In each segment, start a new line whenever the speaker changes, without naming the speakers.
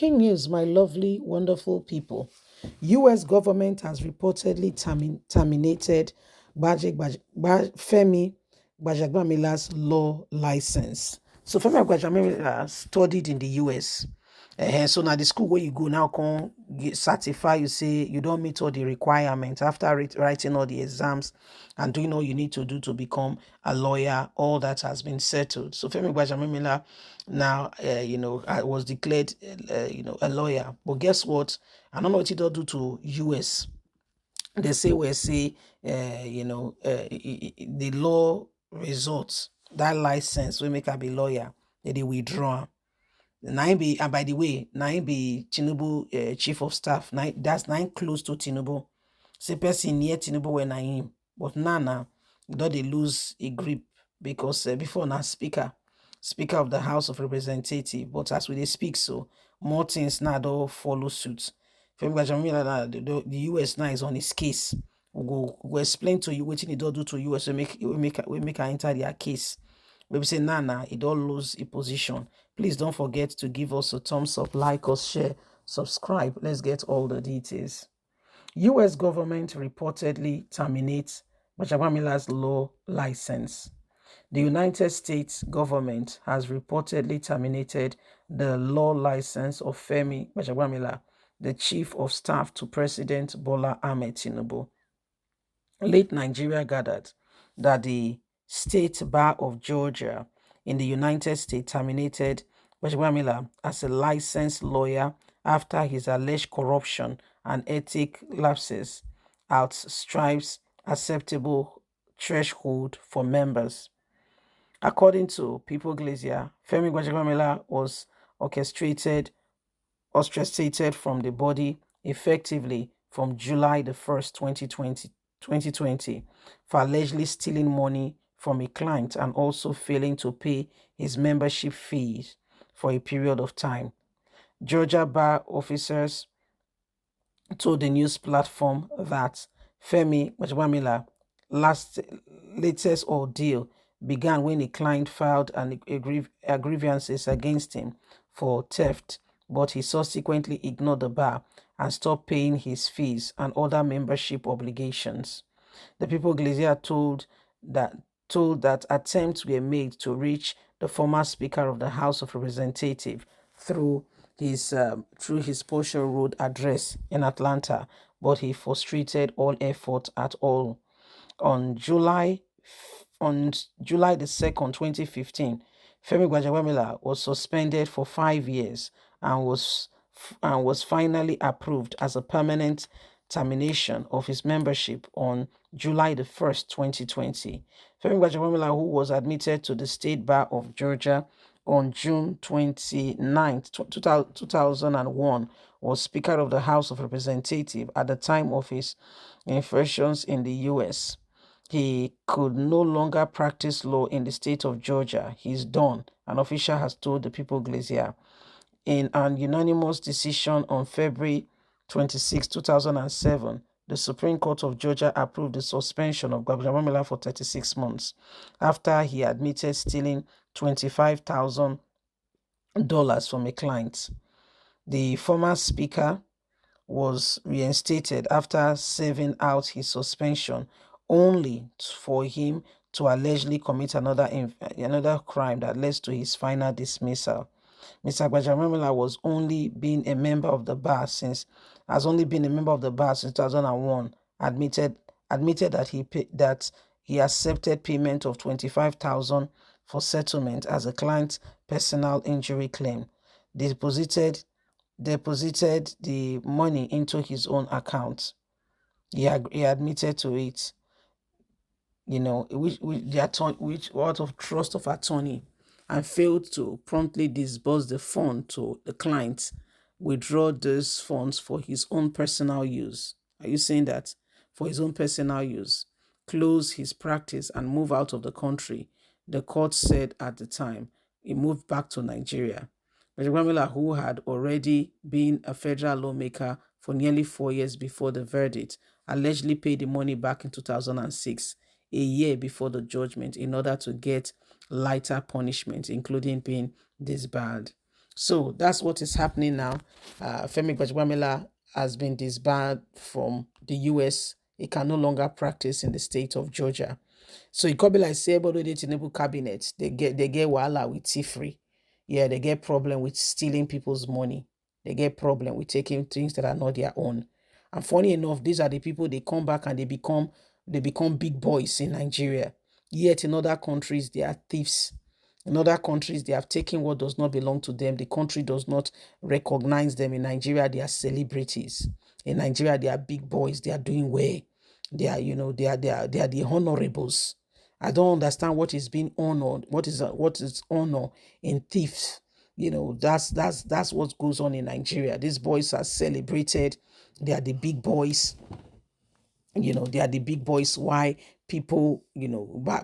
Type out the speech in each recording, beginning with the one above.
King news, my lovely, wonderful people. U.S. government has reportedly terminated Femi Gbajabiamila'S law license. So Femi Gbajabiamila studied in the U.S. So now the school where you go now can certify, you say you don't meet all the requirements after writing all the exams and doing all you need to do to become a lawyer. All that has been settled. So Femi Gbajabiamila now, was declared, a lawyer. But guess what? I don't know what it will do to US. They say the law results that license will make her be lawyer. They withdraw. Nine be and by the way, nine be Tinubu chief of staff. That's nine close to Tinubu. Say person near Tinubu when I him. But now, don't they lose a grip because before now speaker of the House of Representatives. But as we they speak, so more things now don't follow suit. Femi Gbajabiamila now the US now is on his case. We'll explain to you what he don't do to US. We make her enter their case. We say Nana, it all lose a position. Please don't forget to give us a thumbs up, like us, share, subscribe. Let's get all the details. U.S. government reportedly terminates Gbajabiamila'S law license. The United States government has reportedly terminated the law license of Femi Gbajabiamila, the chief of staff to President Bola Ahmed Tinubu. Late Nigeria gathered that the State Bar of Georgia in the United States terminated Gbajabiamila as a licensed lawyer after his alleged corruption and ethic lapses outstrips acceptable threshold for members. According to People Glacier, Femi Gbajabiamila was ostracated from the body effectively from July the 1st, 2020, for allegedly stealing money from a client and also failing to pay his membership fees for a period of time. Georgia bar officers told the news platform that Femi Gbajabiamila latest ordeal began when a client filed grievances against him for theft, but he subsequently ignored the bar and stopped paying his fees and other membership obligations. The People Glacier told that attempts were made to reach the former Speaker of the House of Representatives through his Porsche Road address in Atlanta, but he frustrated all effort at all. On July the 2nd, 2015, Femi Gbajabiamila was suspended for 5 years and was finally approved as a permanent termination of his membership on July the 1st, 2020. Femi Gbajabiamila, who was admitted to the State Bar of Georgia on June 29th, 2001, was Speaker of the House of Representatives at the time of his infusions in the U.S. He could no longer practice law in the state of Georgia. He's done, an official has told the People Glacier. In an unanimous decision on February 26, 2007, the Supreme Court of Georgia approved the suspension of Gbajabiamila for 36 months after he admitted stealing $25,000 from a client. The former speaker was reinstated after serving out his suspension, only for him to allegedly commit another crime that led to his final dismissal. Mr. Gbajabiamila has only been a member of the bar since 2001. Admitted that he accepted payment of $25,000 for settlement as a client's personal injury claim. Deposited the money into his own account. He admitted to it. Which out of trust of attorney, and failed to promptly disburse the fund to the client, withdraw those funds for his own personal use. Are you saying that? For his own personal use, close his practice and move out of the country, the court said at the time. He moved back to Nigeria. Gbajabiamila, who had already been a federal lawmaker for nearly 4 years before the verdict, allegedly paid the money back in 2006, a year before the judgment, in order to get lighter punishment, including being disbarred. So that's what is happening now. Femi Gbajabiamila has been disbarred from the US. He can no longer practice in the state of Georgia. So it could be like say everybody the Tinubu cabinet, they get wahala with tea-free. Yeah, they get problem with stealing people's money. They get problem with taking things that are not their own. And funny enough, these are the people they come back and they become big boys in Nigeria. Yet in other countries, they are thieves. In other countries, they have taken what does not belong to them. The country does not recognize them. In Nigeria, they are celebrities. In Nigeria, they are big boys. They are doing well. They are the honorables. I don't understand what is being honored. What is honor in thieves? That's what goes on in Nigeria. These boys are celebrated. They are the big boys. They are the big boys. Why people,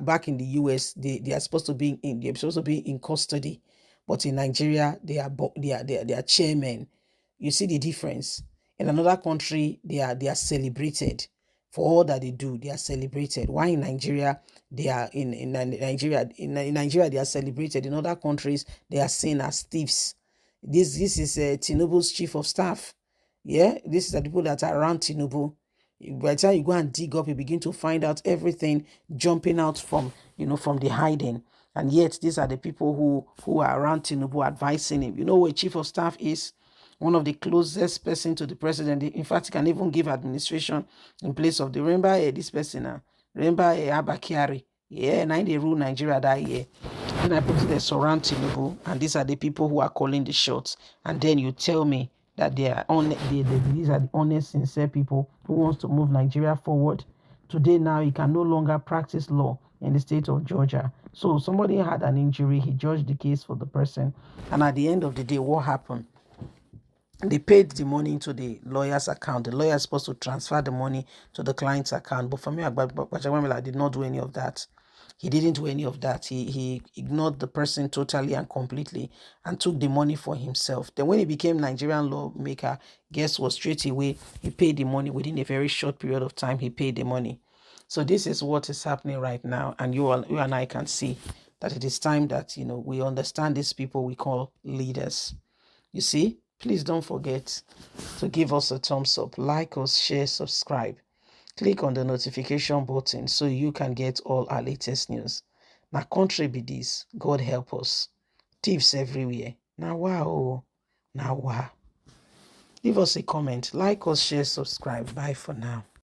back in the US, they are supposed to be in custody, but in Nigeria they are chairmen. You see the difference. In another country, they are celebrated for all that they do. They are celebrated. Why in Nigeria they are in Nigeria in Nigeria they are celebrated. In other countries they are seen as thieves. This is Tinubu's chief of staff. Yeah, this is the people that are around Tinubu. By the time you go and dig up, you begin to find out everything jumping out from the hiding. And yet, these are the people who are around Tinubu advising him. You know what a chief of staff is? One of the closest person to the president. In fact, he can even give administration in place of the. Remember this person now. Remember Abakiari. Yeah, now they rule Nigeria that year. Then I put it there, surround Tinubu, and these are the people who are calling the shots. And then you tell me that these are the honest, sincere people who wants to move Nigeria forward. Today now, he can no longer practice law in the state of Georgia. So somebody had an injury, he judged the case for the person, and at the end of the day, what happened? They paid the money into the lawyer's account. The lawyer is supposed to transfer the money to the client's account. But for me, Gbajabiamila did not do any of that. He didn't do any of that. He ignored the person totally and completely and took the money for himself. Then when he became Nigerian lawmaker, guess what? Straight away, he paid the money. Within a very short period of time, he paid the money. So this is what is happening right now. And you and I can see that it is time that, we understand these people we call leaders. You see, please don't forget to give us a thumbs up, like us, share, subscribe. Click on the notification button so you can get all our latest news. Now, country be this, God help us. Thieves everywhere. Now, wow. Now, wow. Leave us a comment, like us, share, subscribe. Bye for now.